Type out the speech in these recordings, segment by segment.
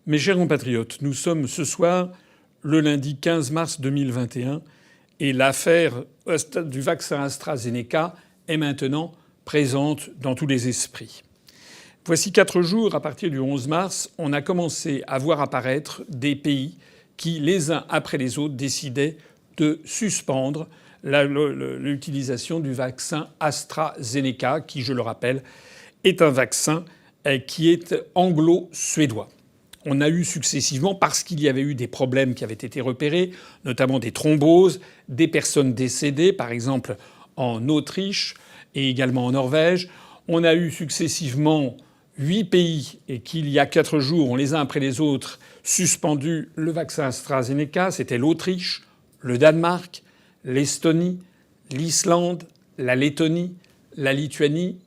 Mes chers compatriotes, nous sommes ce soir le lundi 15 mars 2021 et l'affaire du vaccin AstraZeneca est maintenant présente dans tous les esprits. Voici 4 jours, à partir du 11 mars, on a commencé à voir apparaître des pays qui, les uns après les autres, décidaient de suspendre l'utilisation du vaccin AstraZeneca, qui, je le rappelle, est un vaccin qui est anglo-suédois. On a eu successivement, parce qu'il y avait eu des problèmes qui avaient été repérés, notamment des thromboses, des personnes décédées, par exemple en Autriche et également en Norvège. On a eu successivement 8 pays et qu'il y a 4 jours ont les uns après les autres suspendu le vaccin AstraZeneca. C'était l'Autriche, le Danemark, l'Estonie, l'Islande, la Lettonie, la Lituanie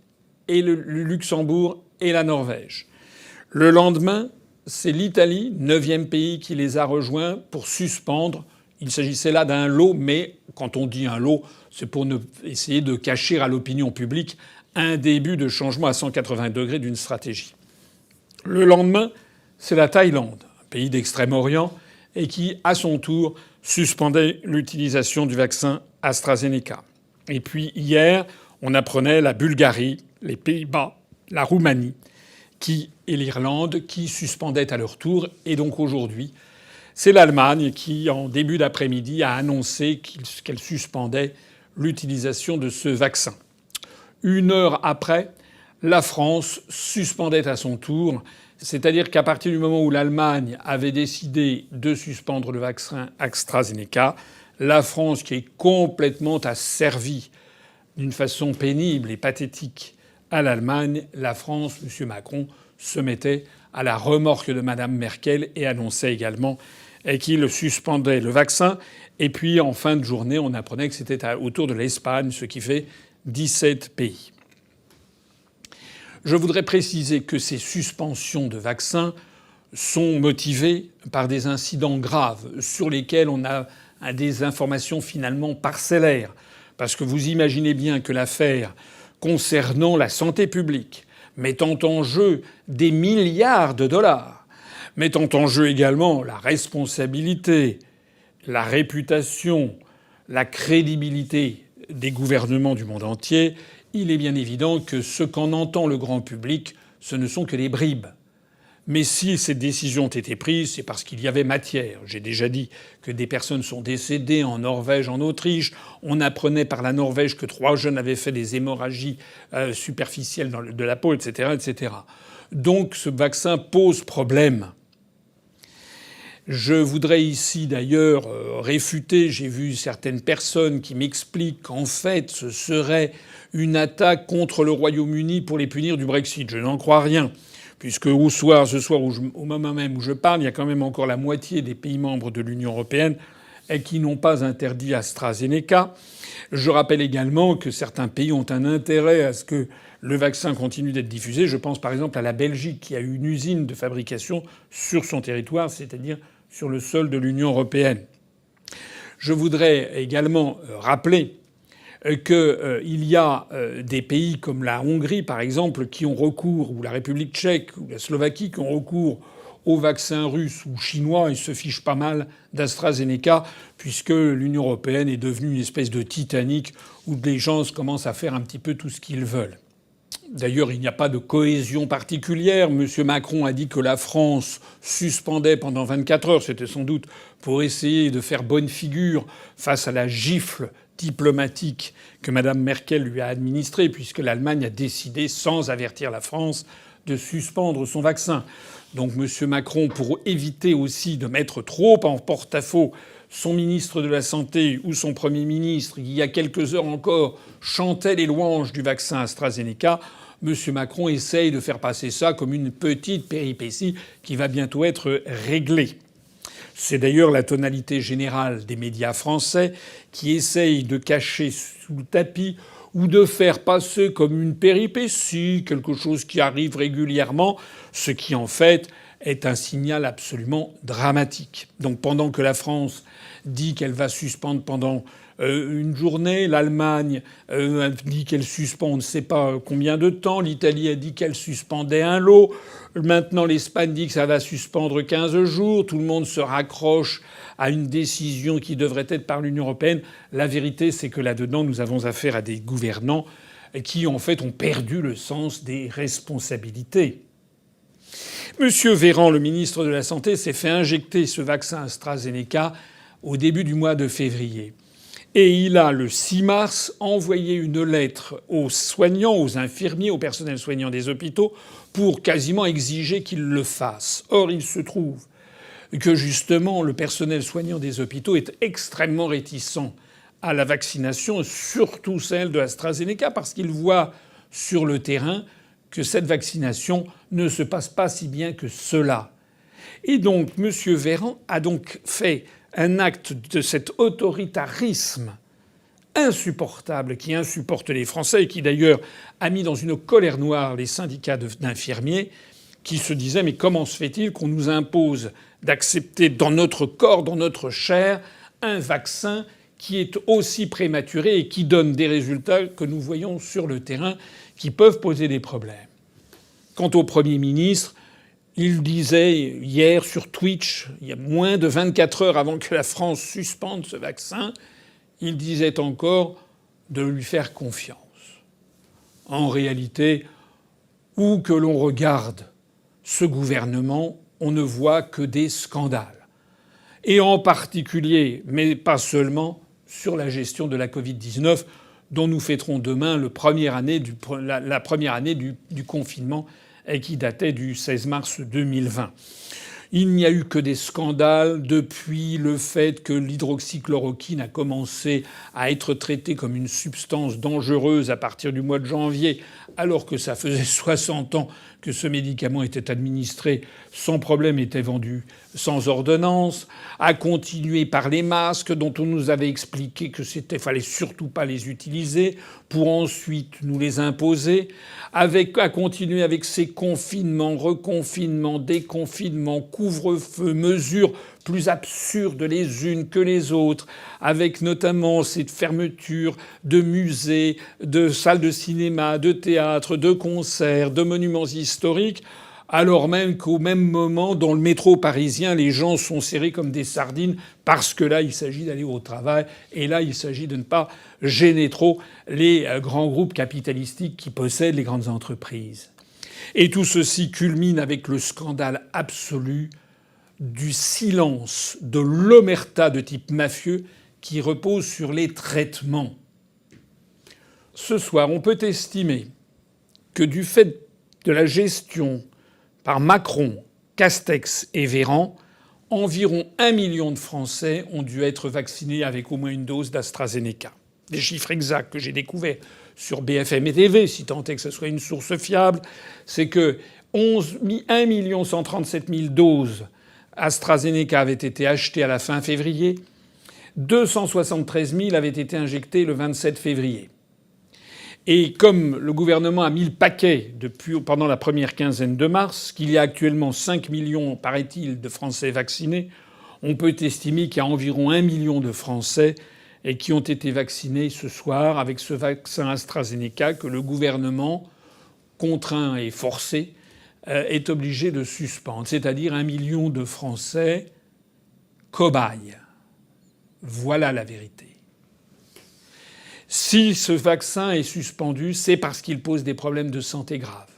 et le Luxembourg et la Norvège. Le lendemain, c'est l'Italie, 9e pays, qui les a rejoints pour suspendre. Il s'agissait là d'un lot, mais quand on dit un lot, c'est pour essayer de cacher à l'opinion publique un début de changement à 180 degrés d'une stratégie. Le lendemain, c'est la Thaïlande, un pays d'Extrême-Orient, et qui, à son tour, suspendait l'utilisation du vaccin AstraZeneca. Et puis hier, on apprenait la Bulgarie, les Pays-Bas, la Roumanie, et l'Irlande qui suspendaient à leur tour. Et donc aujourd'hui, c'est l'Allemagne qui, en début d'après-midi, a annoncé qu'elle suspendait l'utilisation de ce vaccin. 1 heure après, la France suspendait à son tour. C'est-à-dire qu'à partir du moment où l'Allemagne avait décidé de suspendre le vaccin AstraZeneca, la France, qui est complètement asservie d'une façon pénible et pathétique à l'Allemagne, la France, M. Macron, se mettait à la remorque de Mme Merkel et annonçait également qu'il suspendait le vaccin. Et puis, en fin de journée, on apprenait que c'était autour de l'Espagne, ce qui fait 17 pays. Je voudrais préciser que ces suspensions de vaccins sont motivées par des incidents graves sur lesquels on a des informations finalement parcellaires. Parce que vous imaginez bien que l'affaire concernant la santé publique, mettant en jeu des milliards de dollars, mettant en jeu également la responsabilité, la réputation, la crédibilité des gouvernements du monde entier, il est bien évident que ce qu'en entend le grand public, ce ne sont que des bribes. Mais si ces décisions ont été prises, c'est parce qu'il y avait matière. J'ai déjà dit que des personnes sont décédées en Norvège, en Autriche. On apprenait par la Norvège que 3 jeunes avaient fait des hémorragies superficielles de la peau, etc., etc. Donc ce vaccin pose problème. Je voudrais ici d'ailleurs réfuter, j'ai vu certaines personnes qui m'expliquent qu'en fait ce serait une attaque contre le Royaume-Uni pour les punir du Brexit. Je n'en crois rien. Puisque ce soir, au moment même où je parle, il y a quand même encore la moitié des pays membres de l'Union européenne qui n'ont pas interdit AstraZeneca. Je rappelle également que certains pays ont un intérêt à ce que le vaccin continue d'être diffusé. Je pense par exemple à la Belgique, qui a une usine de fabrication sur son territoire, c'est-à-dire sur le sol de l'Union européenne. Je voudrais également rappeler qu'il y a des pays comme la Hongrie, par exemple, qui ont recours, ou la République tchèque, ou la Slovaquie, qui ont recours aux vaccins russes ou chinois et se fichent pas mal d'AstraZeneca, puisque l'Union européenne est devenue une espèce de Titanic où les gens commencent à faire un petit peu tout ce qu'ils veulent. D'ailleurs, il n'y a pas de cohésion particulière. M. Macron a dit que la France suspendait pendant 24 heures. C'était sans doute pour essayer de faire bonne figure face à la gifle diplomatique que Mme Merkel lui a administrée, puisque l'Allemagne a décidé, sans avertir la France, de suspendre son vaccin. Donc M. Macron, pour éviter aussi de mettre trop en porte-à-faux son ministre de la Santé ou son Premier ministre, il y a quelques heures encore, chantait les louanges du vaccin AstraZeneca, M. Macron essaye de faire passer ça comme une petite péripétie qui va bientôt être réglée. C'est d'ailleurs la tonalité générale des médias français qui essayent de cacher sous le tapis ou de faire passer comme une péripétie, quelque chose qui arrive régulièrement, ce qui en fait est un signal absolument dramatique. Donc pendant que la France dit qu'elle va suspendre pendant une journée. L'Allemagne a dit qu'elle suspend on ne sait pas combien de temps. L'Italie a dit qu'elle suspendait un lot. Maintenant, l'Espagne dit que ça va suspendre 15 jours. Tout le monde se raccroche à une décision qui devrait être par l'Union européenne. La vérité, c'est que là-dedans, nous avons affaire à des gouvernants qui, en fait, ont perdu le sens des responsabilités. Monsieur Véran, le ministre de la Santé, s'est fait injecter ce vaccin AstraZeneca au début du mois de février. Et il a, le 6 mars, envoyé une lettre aux soignants, aux infirmiers, au personnel soignant des hôpitaux pour quasiment exiger qu'ils le fassent. Or, il se trouve que justement, le personnel soignant des hôpitaux est extrêmement réticent à la vaccination, surtout celle de AstraZeneca, parce qu'il voit sur le terrain que cette vaccination ne se passe pas si bien que cela. Et donc, M. Véran a donc fait un acte de cet autoritarisme insupportable qui insupporte les Français et qui d'ailleurs a mis dans une colère noire les syndicats d'infirmiers qui se disaient mais comment se fait-il qu'on nous impose d'accepter dans notre corps, dans notre chair, un vaccin qui est aussi prématuré et qui donne des résultats que nous voyons sur le terrain qui peuvent poser des problèmes. Quant au Premier ministre, il disait hier sur Twitch, il y a moins de 24 heures avant que la France suspende ce vaccin, il disait encore de lui faire confiance. En réalité, où que l'on regarde ce gouvernement, on ne voit que des scandales. Et en particulier, mais pas seulement, sur la gestion de la Covid-19, dont nous fêterons demain la première année du confinement et qui datait du 16 mars 2020. Il n'y a eu que des scandales depuis le fait que l'hydroxychloroquine a commencé à être traitée comme une substance dangereuse à partir du mois de janvier, alors que ça faisait 60 ans que ce médicament était administré sans problème, était vendu sans ordonnance, à continuer par les masques dont on nous avait expliqué que fallait surtout pas les utiliser, pour ensuite nous les imposer, à continuer avec ces confinements, reconfinements, déconfinements, couvre-feu, mesures plus absurdes les unes que les autres, avec notamment cette fermeture de musées, de salles de cinéma, de théâtre, de concerts, de monuments historiques, alors même qu'au même moment, dans le métro parisien, les gens sont serrés comme des sardines parce que là, il s'agit d'aller au travail et là, il s'agit de ne pas gêner trop les grands groupes capitalistiques qui possèdent les grandes entreprises. Et tout ceci culmine avec le scandale absolu du silence, de l'omerta de type mafieux qui repose sur les traitements. Ce soir, on peut estimer que du fait de la gestion par Macron, Castex et Véran, environ 1 million de Français ont dû être vaccinés avec au moins une dose d'AstraZeneca. Des chiffres exacts que j'ai découverts sur BFM TV, si tant est que ce soit une source fiable, c'est que 1 137 000 doses AstraZeneca avaient été achetées à la fin février, 273 000 avaient été injectées le 27 février. Et comme le gouvernement a mis le paquet pendant la première quinzaine de mars, qu'il y a actuellement 5 millions, paraît-il, de Français vaccinés, on peut estimer qu'il y a environ 1 million de Français qui ont été vaccinés ce soir avec ce vaccin AstraZeneca que le gouvernement, contraint et forcé, est obligé de suspendre. C'est-à-dire 1 million de Français cobayes. Voilà la vérité. Si ce vaccin est suspendu, c'est parce qu'il pose des problèmes de santé graves.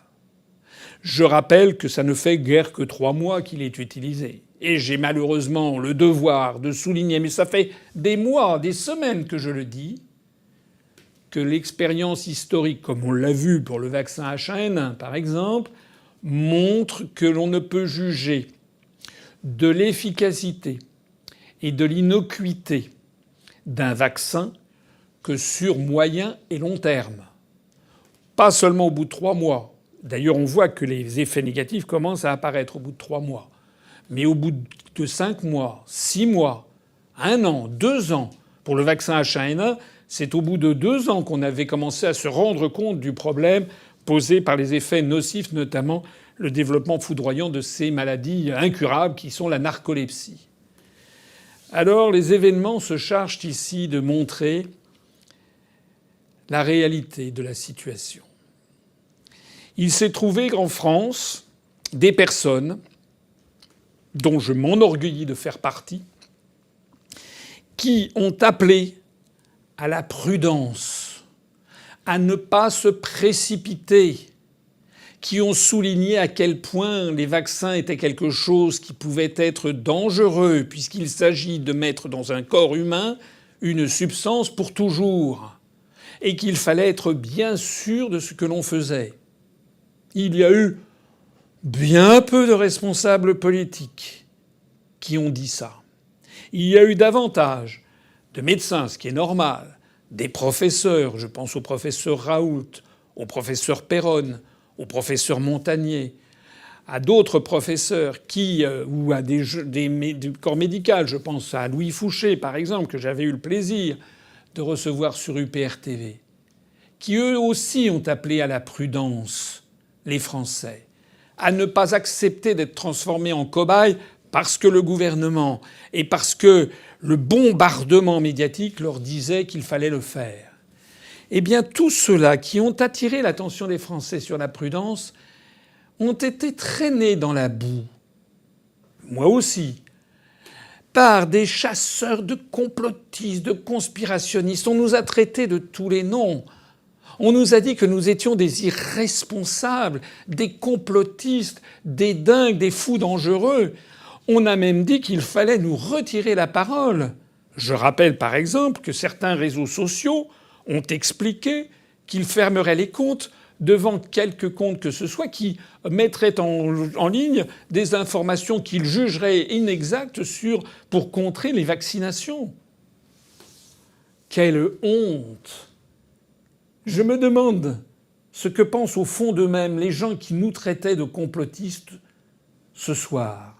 Je rappelle que ça ne fait guère que 3 mois qu'il est utilisé. Et j'ai malheureusement le devoir de souligner, mais ça fait des mois, des semaines que je le dis, que l'expérience historique, comme on l'a vu pour le vaccin H1N1 par exemple, montre que l'on ne peut juger de l'efficacité et de l'innocuité d'un vaccin que sur moyen et long terme. Pas seulement au bout de 3 mois. D'ailleurs, on voit que les effets négatifs commencent à apparaître au bout de 3 mois. Mais au bout de 5 mois, 6 mois, 1 an, 2 ans, pour le vaccin H1N1, c'est au bout de 2 ans qu'on avait commencé à se rendre compte du problème posé par les effets nocifs, notamment le développement foudroyant de ces maladies incurables qui sont la narcolepsie. Alors les événements se chargent ici de montrer la réalité de la situation. Il s'est trouvé qu'en France, des personnes dont je m'enorgueillis de faire partie, qui ont appelé à la prudence, à ne pas se précipiter, qui ont souligné à quel point les vaccins étaient quelque chose qui pouvait être dangereux puisqu'il s'agit de mettre dans un corps humain une substance pour toujours et qu'il fallait être bien sûr de ce que l'on faisait. Il y a eu bien peu de responsables politiques qui ont dit ça. Il y a eu davantage de médecins, ce qui est normal, des professeurs, je pense au professeur Raoult, au professeur Perronne, au professeur Montagnier, à d'autres professeurs ou à du corps médical, je pense à Louis Fouché par exemple, que j'avais eu le plaisir de recevoir sur UPR TV, qui eux aussi ont appelé à la prudence les Français, à ne pas accepter d'être transformés en cobayes parce que le gouvernement et parce que le bombardement médiatique leur disait qu'il fallait le faire. Eh bien, tous ceux-là qui ont attiré l'attention des Français sur la prudence ont été traînés dans la boue, moi aussi, par des chasseurs de complotistes, de conspirationnistes. On nous a traités de tous les noms. On nous a dit que nous étions des irresponsables, des complotistes, des dingues, des fous dangereux. On a même dit qu'il fallait nous retirer la parole. Je rappelle par exemple que certains réseaux sociaux ont expliqué qu'ils fermeraient les comptes devant quelque compte que ce soit qui mettrait en ligne des informations qu'ils jugeraient inexactes pour contrer les vaccinations. Quelle honte! Je me demande ce que pensent au fond d'eux-mêmes les gens qui nous traitaient de complotistes ce soir.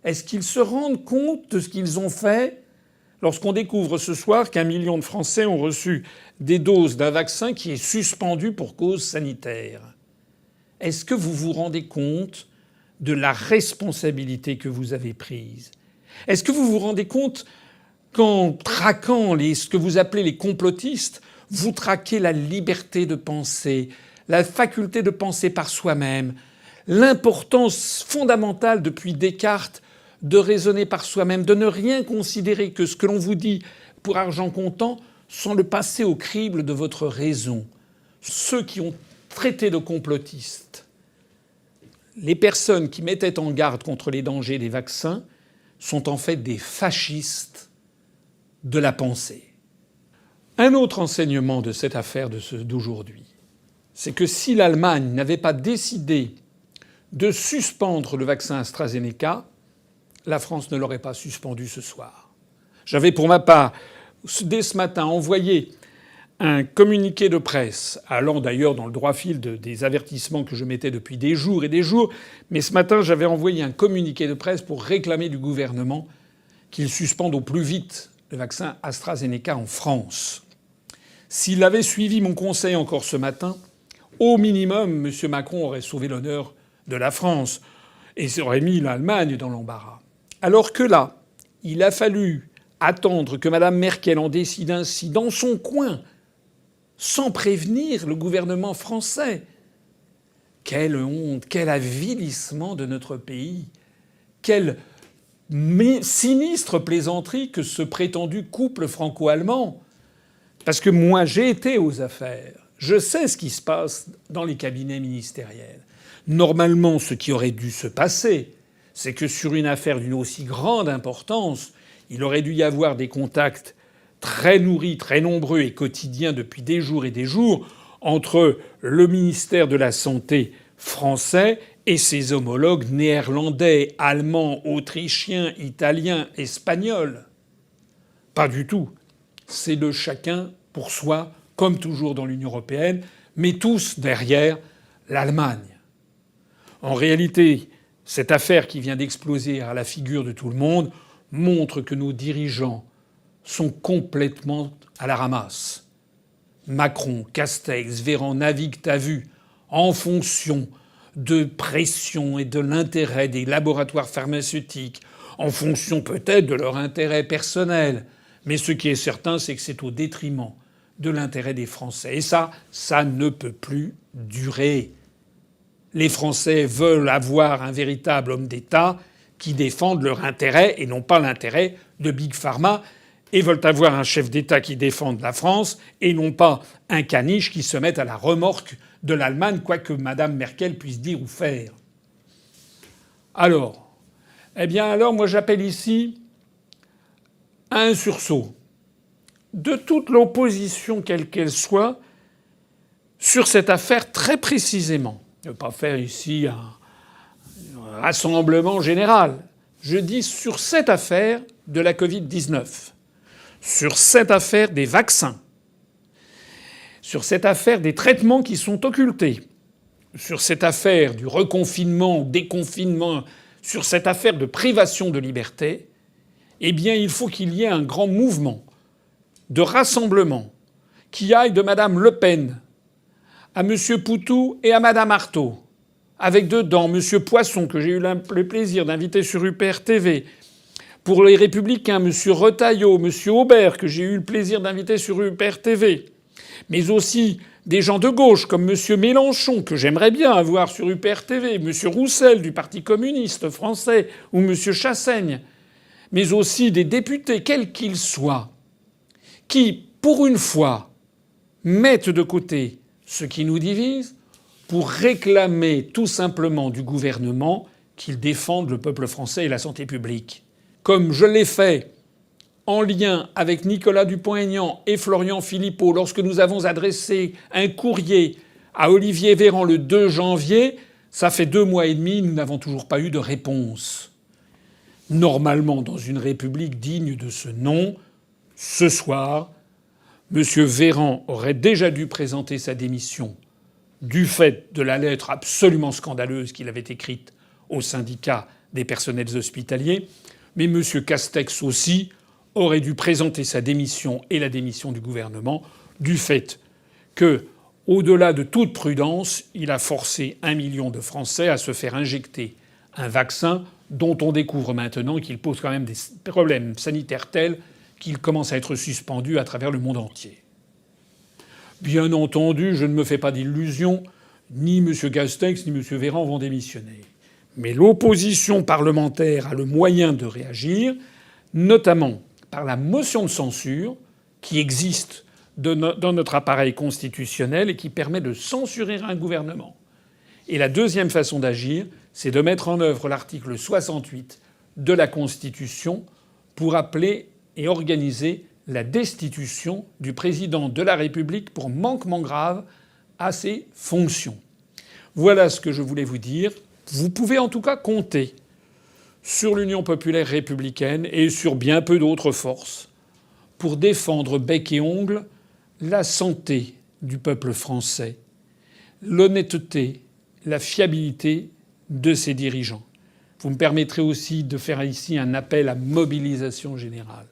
Est-ce qu'ils se rendent compte de ce qu'ils ont fait lorsqu'on découvre ce soir qu'1 million de Français ont reçu des doses d'un vaccin qui est suspendu pour cause sanitaire? Est-ce que vous vous rendez compte de la responsabilité que vous avez prise? Est-ce que vous vous rendez compte qu'en traquant ce que vous appelez les complotistes, vous traquez la liberté de penser, la faculté de penser par soi-même, l'importance fondamentale depuis Descartes de raisonner par soi-même, de ne rien considérer que ce que l'on vous dit pour argent comptant sans le passer au crible de votre raison. Ceux qui ont traité de complotistes les personnes qui mettaient en garde contre les dangers des vaccins sont en fait des fascistes de la pensée. Un autre enseignement de cette affaire d'aujourd'hui, c'est que si l'Allemagne n'avait pas décidé de suspendre le vaccin AstraZeneca, la France ne l'aurait pas suspendu ce soir. J'avais pour ma part, dès ce matin, envoyé un communiqué de presse, allant d'ailleurs dans le droit fil des avertissements que je mettais depuis des jours et des jours, mais ce matin j'avais envoyé un communiqué de presse pour réclamer du gouvernement qu'il suspende au plus vite le vaccin AstraZeneca en France. S'il avait suivi mon conseil encore ce matin, au minimum, M. Macron aurait sauvé l'honneur de la France et aurait mis l'Allemagne dans l'embarras. Alors que là, il a fallu attendre que Mme Merkel en décide ainsi dans son coin, sans prévenir le gouvernement français. Quelle honte, quel avilissement de notre pays, quelle sinistre plaisanterie que ce prétendu couple franco-allemand. Parce que moi, j'ai été aux affaires. Je sais ce qui se passe dans les cabinets ministériels. Normalement, ce qui aurait dû se passer, c'est que sur une affaire d'une aussi grande importance, il aurait dû y avoir des contacts très nourris, très nombreux et quotidiens depuis des jours et des jours entre le ministère de la Santé français et ses homologues néerlandais, allemands, autrichiens, italiens, espagnols. Pas du tout. C'est le chacun pour soi, comme toujours dans l'Union européenne, mais tous derrière l'Allemagne. En réalité, cette affaire qui vient d'exploser à la figure de tout le monde montre que nos dirigeants sont complètement à la ramasse. Macron, Castex, Véran naviguent à vue en fonction de pression et de l'intérêt des laboratoires pharmaceutiques, en fonction peut-être de leur intérêt personnel. Mais ce qui est certain, c'est que c'est au détriment de l'intérêt des Français. Et ça ne peut plus durer. Les Français veulent avoir un véritable homme d'État qui défende leur intérêt et non pas l'intérêt de Big Pharma, et veulent avoir un chef d'État qui défende la France et non pas un caniche qui se mette à la remorque de l'Allemagne, quoi que Mme Merkel puisse dire ou faire. Alors, moi j'appelle ici à un sursaut de toute l'opposition, quelle qu'elle soit, sur cette affaire très précisément. Je ne veux pas faire ici un rassemblement général. Je dis sur cette affaire de la Covid-19, sur cette affaire des vaccins, sur cette affaire des traitements qui sont occultés, sur cette affaire du reconfinement, déconfinement, sur cette affaire de privation de liberté, il faut qu'il y ait un grand mouvement de rassemblement qui aille de Mme Le Pen à M. Poutou et à Mme Arthaud, avec dedans M. Poisson, que j'ai eu le plaisir d'inviter sur UPR TV, pour les Républicains, M. Retailleau, M. Aubert, que j'ai eu le plaisir d'inviter sur UPR TV, mais aussi des gens de gauche comme M. Mélenchon, que j'aimerais bien avoir sur UPR TV, M. Roussel du Parti communiste français ou M. Chassaigne, mais aussi des députés, quels qu'ils soient, qui, pour une fois, mettent de côté ce qui nous divise pour réclamer tout simplement du gouvernement qu'il défende le peuple français et la santé publique. Comme je l'ai fait en lien avec Nicolas Dupont-Aignan et Florian Philippot lorsque nous avons adressé un courrier à Olivier Véran le 2 janvier, ça fait 2 mois et demi, nous n'avons toujours pas eu de réponse. Normalement, dans une république digne de ce nom, ce soir, M. Véran aurait déjà dû présenter sa démission du fait de la lettre absolument scandaleuse qu'il avait écrite au syndicat des personnels hospitaliers, mais M. Castex aussi aurait dû présenter sa démission et la démission du gouvernement du fait que, au-delà de toute prudence, il a forcé 1 million de Français à se faire injecter un vaccin dont on découvre maintenant qu'il pose quand même des problèmes sanitaires tels qu'il commence à être suspendu à travers le monde entier. Bien entendu, je ne me fais pas d'illusions, ni M. Castex ni M. Véran vont démissionner. Mais l'opposition parlementaire a le moyen de réagir, notamment par la motion de censure qui existe dans notre appareil constitutionnel et qui permet de censurer un gouvernement. Et la deuxième façon d'agir, c'est de mettre en œuvre l'article 68 de la Constitution pour appeler et organiser la destitution du président de la République pour manquement grave à ses fonctions. Voilà ce que je voulais vous dire. Vous pouvez en tout cas compter sur l'Union populaire républicaine et sur bien peu d'autres forces pour défendre bec et ongles la santé du peuple français, l'honnêteté, la fiabilité de ses dirigeants. Vous me permettrez aussi de faire ici un appel à mobilisation générale.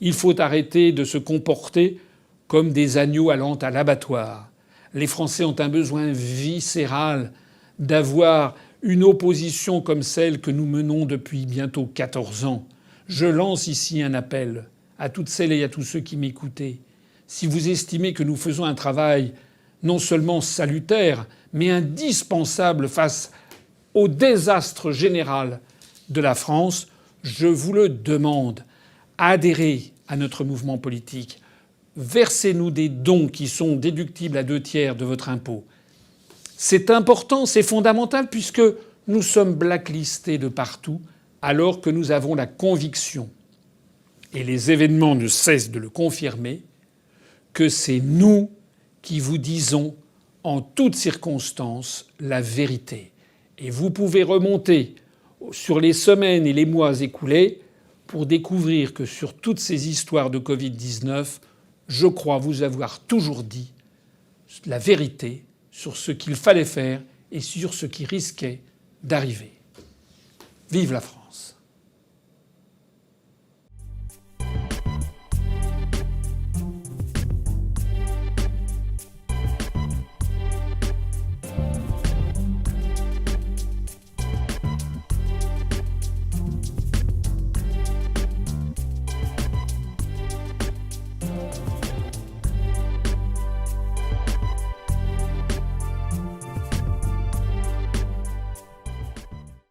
Il faut arrêter de se comporter comme des agneaux allant à l'abattoir. Les Français ont un besoin viscéral d'avoir une opposition comme celle que nous menons depuis bientôt 14 ans. Je lance ici un appel à toutes celles et à tous ceux qui m'écoutaient. Si vous estimez que nous faisons un travail non seulement salutaire, mais indispensable face au désastre général de la France, je vous le demande. Adhérez à notre mouvement politique. Versez-nous des dons qui sont déductibles à 2/3 de votre impôt. C'est important, c'est fondamental, puisque nous sommes blacklistés de partout, alors que nous avons la conviction, et les événements ne cessent de le confirmer, que c'est nous qui vous disons en toutes circonstances la vérité. Et vous pouvez remonter sur les semaines et les mois écoulés pour découvrir que sur toutes ces histoires de Covid-19, je crois vous avoir toujours dit la vérité sur ce qu'il fallait faire et sur ce qui risquait d'arriver. Vive la France!